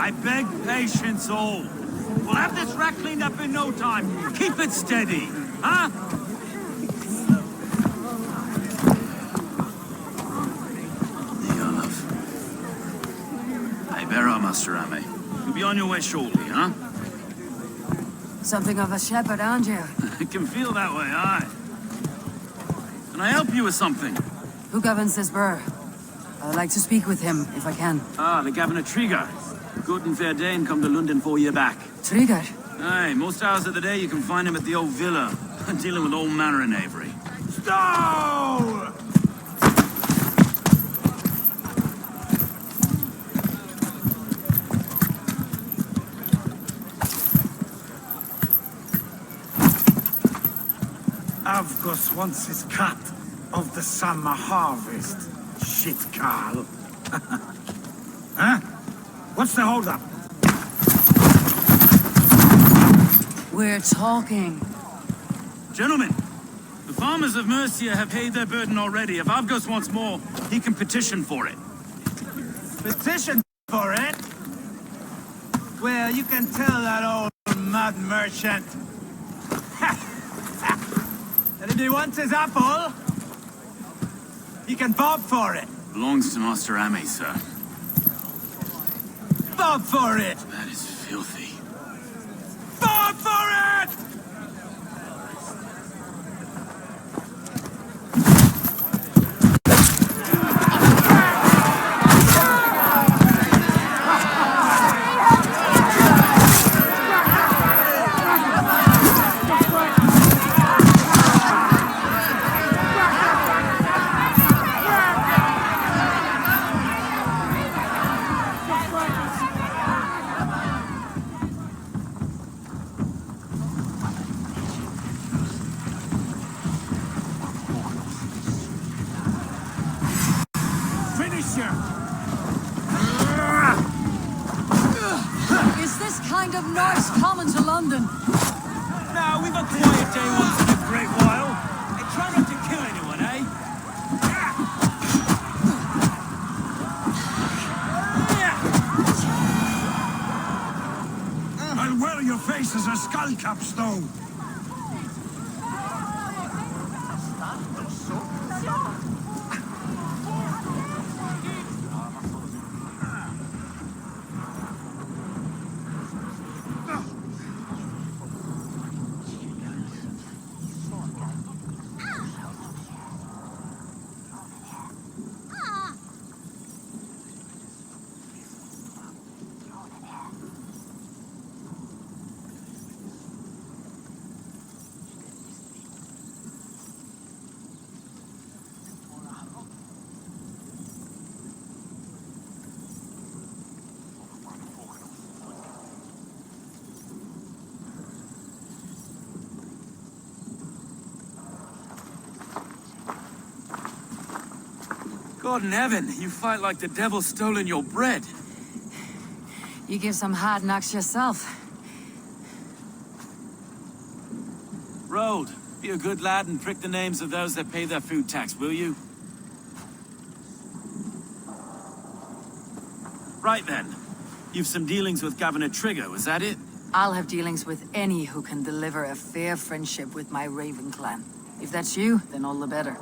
I beg patience all. We'll have this wreck cleaned up in no time. Keep it steady, huh? There you are, love. Hey, bear up, Master Ame. You'll be on your way shortly, huh? Something of a shepherd, aren't you? It can feel that way, aye. Can I help you with something? Who governs this burr? I'd like to speak with him, if I can. Ah, the Governor Trigger. Good and fair Dane come to London 4 year back. Trigger? Aye, most hours of the day you can find him at the old villa, dealing with all manner of knavery. Stow! Avgos wants his cut of the summer harvest. Shit, Carl. Huh? What's the holdup? We're talking. Gentlemen, the farmers of Mercia have paid their burden already. If Avgos wants more, he can petition for it. Petition for it? Well, you can tell that old mud merchant. And if he wants his apple, he can bob for it. Belongs to Master Ame, sir. Bob for it! That is filthy. Bob for it! Is this kind of noise common to London? Now, we've a quiet day once in a great while. And try not to kill anyone, eh? I'll wear your face as a skullcap, Stow. God in heaven, you fight like the devil's stolen your bread. You give some hard knocks yourself. Road, be a good lad and prick the names of those that pay their food tax, will you? Right then. You've some dealings with Governor Trigger, was that it? I'll have dealings with any who can deliver a fair friendship with my Raven clan. If that's you, then all the better.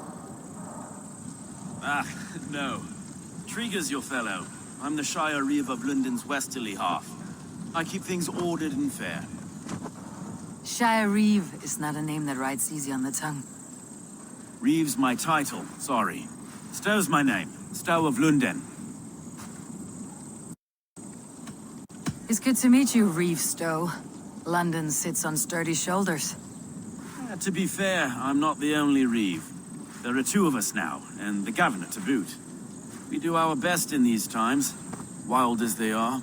Ah, no. Trigger's your fellow. I'm the Shire Reeve of London's westerly half. I keep things ordered and fair. Shire Reeve is not a name that rides easy on the tongue. Reeve's my title, sorry. Stow's my name. Stow of London. It's good to meet you, Reeve Stow. London sits on sturdy shoulders. To be fair, I'm not the only Reeve. There are two of us now, and the governor to boot. We do our best in these times, wild as they are.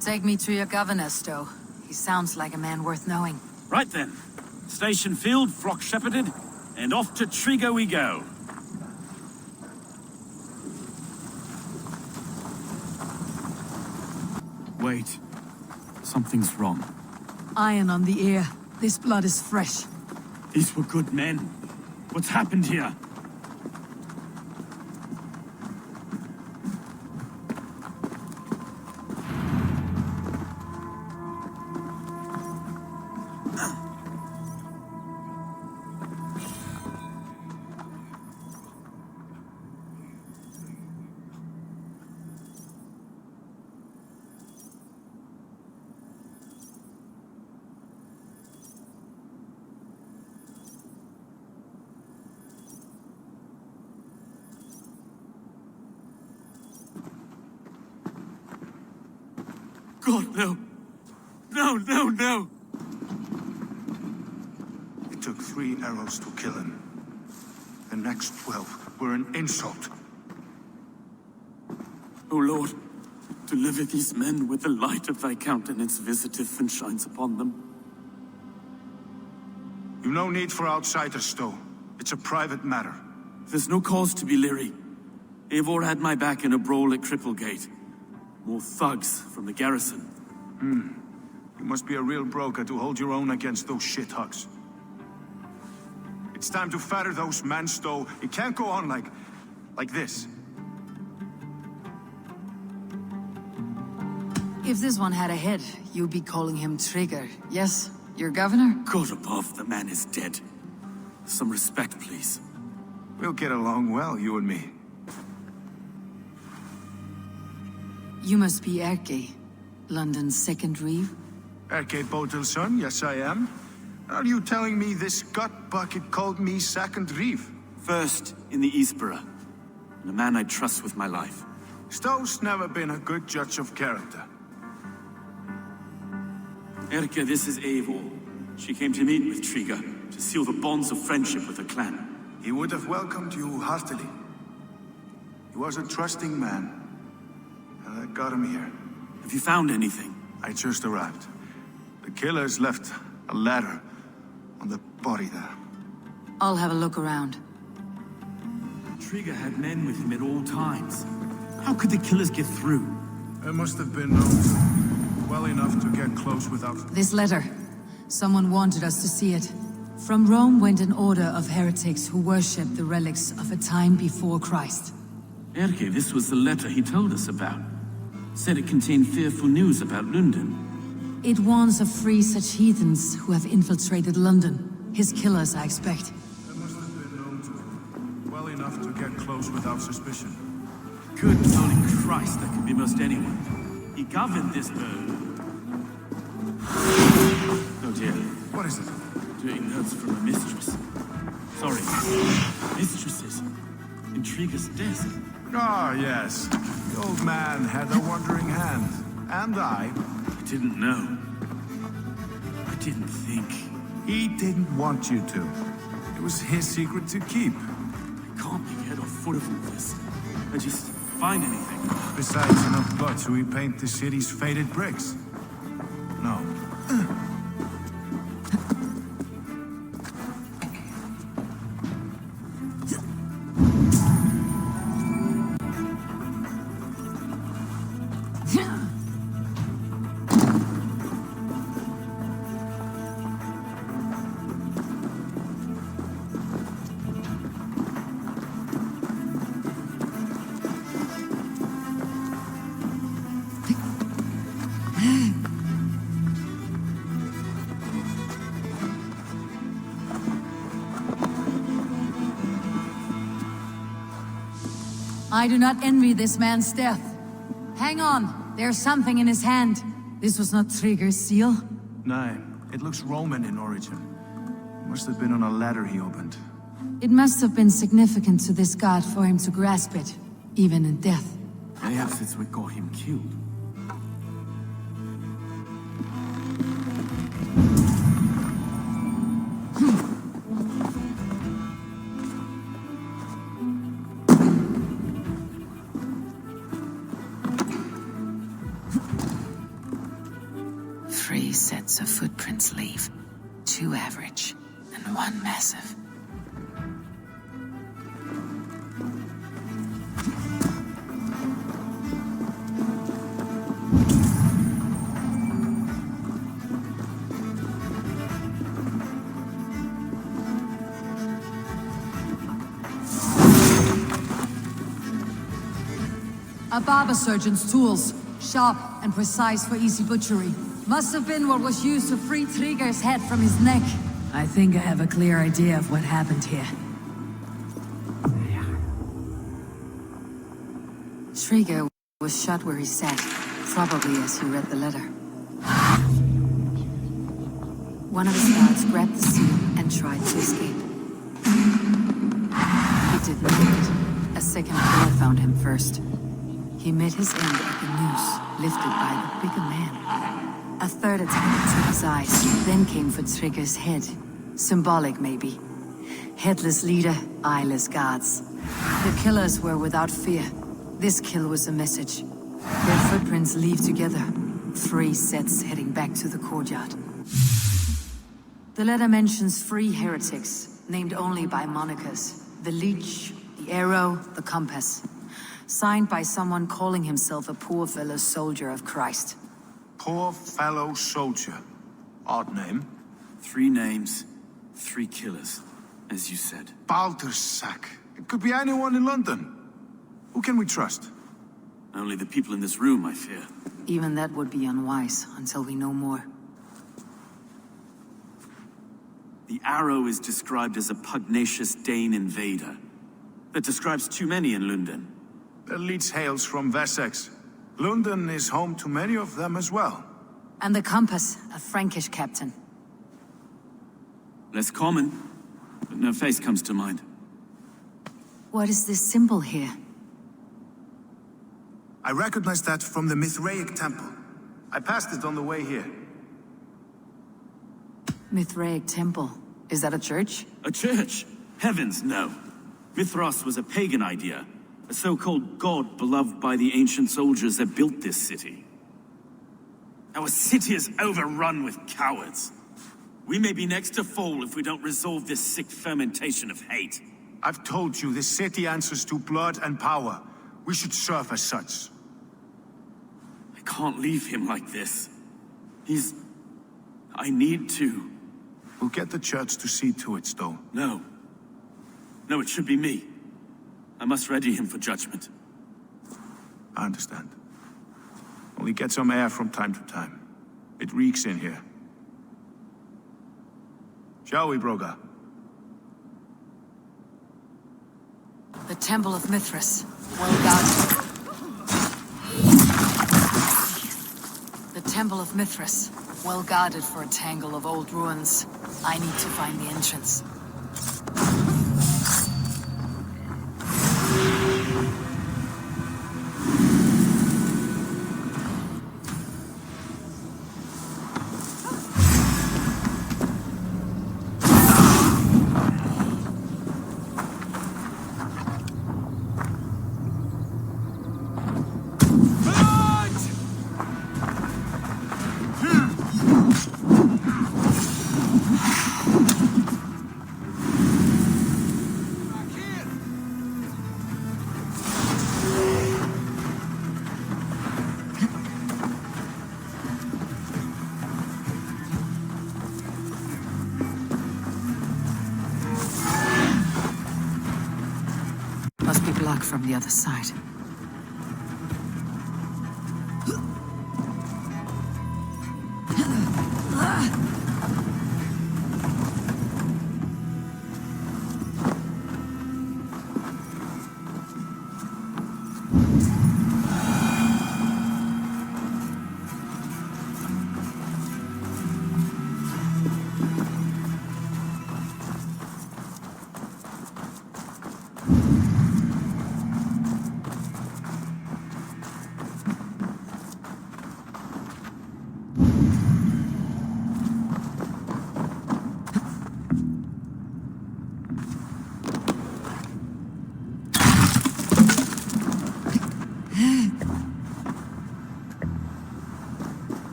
Take me to your governor, Stow. He sounds like a man worth knowing. Right then. Station filled, flock shepherded, and off to Trigger we go. Wait. Something's wrong. Iron on the ear. This blood is fresh. These were good men. What's happened here? God, no. No, no, no. It took 3 arrows to kill him. The next 12 were an insult. O Lord, deliver these men with the light of thy countenance visiteth and shines upon them. You've no need for outsiders, though. It's a private matter. There's no cause to be leery. Eivor had my back in a brawl at Cripplegate. More thugs from the garrison. You must be a real broker to hold your own against those shithugs. It's time to fetter those men, Stowe. It can't go on like this. If this one had a head, you'd be calling him Trigger. Yes, your governor? God above, the man is dead. Some respect, please. We'll get along well, you and me. You must be Erke, London's second reeve. Erke Botelson, yes I am. Are you telling me this gut bucket called me second reeve? First in the Eastborough, and a man I trust with my life. Stowe's never been a good judge of character. Erke, this is Eivor. She came to meet with Trigger, to seal the bonds of friendship with the clan. He would have welcomed you heartily. He was a trusting man. And I got him here. Have you found anything? I just arrived. The killers left a letter on the body there. I'll have a look around. Trigger had men with him at all times. How could the killers get through? There must have been no well enough to get close without... This letter. Someone wanted us to see it. From Rome went an order of heretics who worshipped the relics of a time before Christ. Erke, this was the letter he told us about. Said it contained fearful news about London. It warns of free such heathens who have infiltrated London. His killers, I expect. There must have been known to him well enough to get close without suspicion. Good holy Christ, that could be most anyone. He governed this bird. Oh dear. What is it? Doing notes from a mistress. Sorry. Mistresses. Intriguer's desk. Ah, yes. The old man had a wandering hand. And I didn't know. I didn't think. He didn't want you to. It was his secret to keep. I can't be head or foot of all this. I just find anything. Besides enough blood to repaint the city's faded bricks. No. I do not envy this man's death. Hang on, there's something in his hand. This was not Trigger's seal? No, it looks Roman in origin. Must have been on a ladder he opened. It must have been significant to this god for him to grasp it, even in death. Perhaps it's what got him killed. Three sets of footprints leave. 2 average, and 1 massive. A barber surgeon's tools, sharp and precise for easy butchery. Must have been what was used to free Trigger's head from his neck. I think I have a clear idea of what happened here. Trigger was shot where he sat, probably as he read the letter. One of his guards grabbed the seal and tried to escape. He didn't make it. A second killer found him first. He met his end at the noose, lifted by the bigger man. A third attack took his eyes, then came for Trigger's head. Symbolic, maybe. Headless leader, eyeless guards. The killers were without fear. This kill was a message. Their footprints leave together. 3 sets heading back to the courtyard. The letter mentions 3 heretics, named only by monikers. The Leech, the Arrow, the Compass. Signed by someone calling himself a poor fellow soldier of Christ. Poor fellow soldier. Odd name. 3 names, 3 killers, as you said. Baldersack. It could be anyone in London. Who can we trust? Only the people in this room, I fear. Even that would be unwise, until we know more. The Arrow is described as a pugnacious Dane invader. That describes too many in London. The Leech hails from Wessex. London is home to many of them as well. And the Compass, a Frankish captain. Less common, but no face comes to mind. What is this symbol here? I recognize that from the Mithraic temple. I passed it on the way here. Mithraic temple. Is that a church? A church? Heavens, no. Mithras was a pagan idea. A so-called god beloved by the ancient soldiers that built this city. Our city is overrun with cowards. We may be next to fall if we don't resolve this sick fermentation of hate. I've told you, this city answers to blood and power. We should serve as such. I can't leave him like this. I need to. We'll get the church to see to it, Stowe. No. No, it should be me. I must ready him for judgment. I understand. Only get some air from time to time. It reeks in here. Shall we, Broga? The Temple of Mithras. Well guarded. The Temple of Mithras. Well guarded for a tangle of old ruins. I need to find the entrance. Must be blocked from the other side.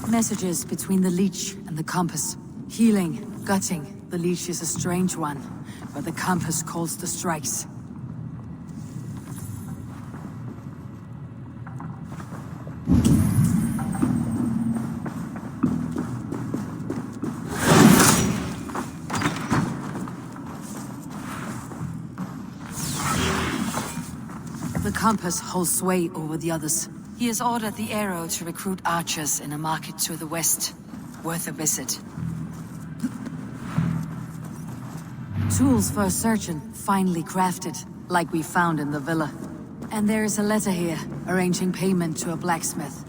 Messages between the Leech and the Compass. Healing, gutting. The Leech is a strange one, but the Compass calls the strikes. The Compass holds sway over the others. He has ordered the Arrow to recruit archers in a market to the west. Worth a visit. Tools for a surgeon, finely crafted, like we found in the villa. And there is a letter here, arranging payment to a blacksmith.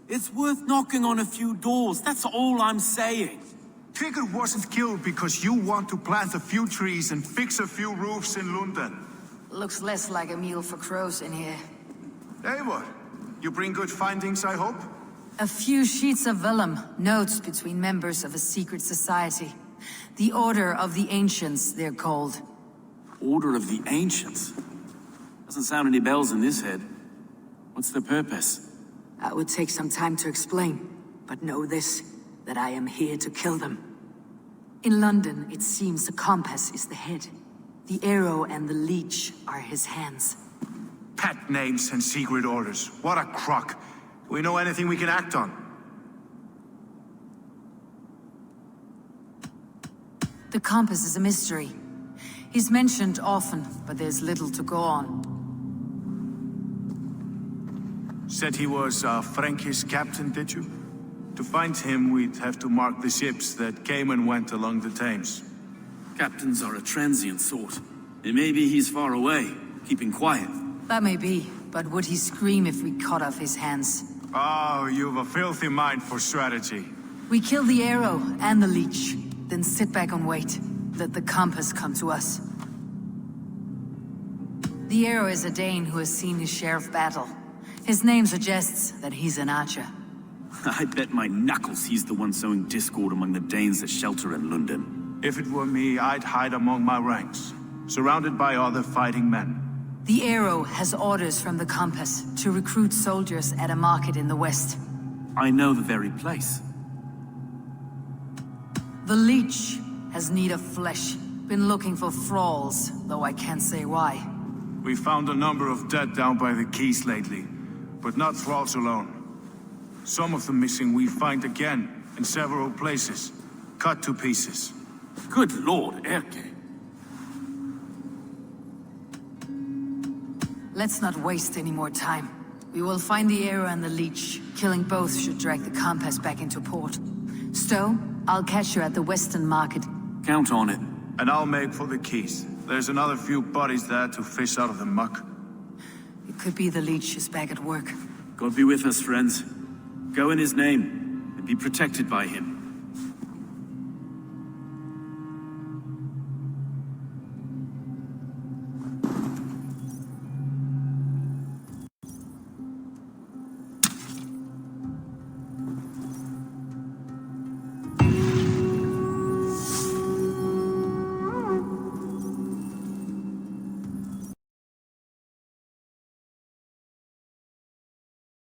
It's worth knocking on a few doors, that's all I'm saying. Trigger wasn't killed because you want to plant a few trees and fix a few roofs in London. Looks less like a meal for crows in here. Elivor, you bring good findings, I hope? A few sheets of vellum, notes between members of a secret society. The Order of the Ancients, they're called. Order of the Ancients? Doesn't sound any bells in this head. What's the purpose? That would take some time to explain, but know this, that I am here to kill them. In London, it seems the compass is the head. The arrow and the leech are his hands. Pet names and secret orders. What a crock. Do we know anything we can act on? The compass is a mystery. He's mentioned often, but there's little to go on. Said he was a Frankish captain, did you? To find him, we'd have to mark the ships that came and went along the Thames. Captains are a transient sort. It may be he's far away, keeping quiet. That may be, but would he scream if we cut off his hands? Oh, you've a filthy mind for strategy. We kill the arrow and the leech, then sit back and wait. Let the compass come to us. The arrow is a Dane who has seen his share of battle. His name suggests that he's an archer. I bet my knuckles he's the one sowing discord among the Danes that shelter in London. If it were me, I'd hide among my ranks, surrounded by other fighting men. The arrow has orders from the compass to recruit soldiers at a market in the west. I know the very place. The leech has need of flesh. Been looking for thralls, though I can't say why. We found a number of dead down by the quays lately, but not thralls alone. Some of the missing we find again in several places, cut to pieces. Good lord, Erke. Let's not waste any more time. We will find the arrow and the leech. Killing both should drag the compass back into port. Stowe, I'll catch you at the western market. Count on it. And I'll make for the quays. There's another few bodies there to fish out of the muck. It could be the leech is back at work. God be with us, friends. Go in his name, and be protected by him.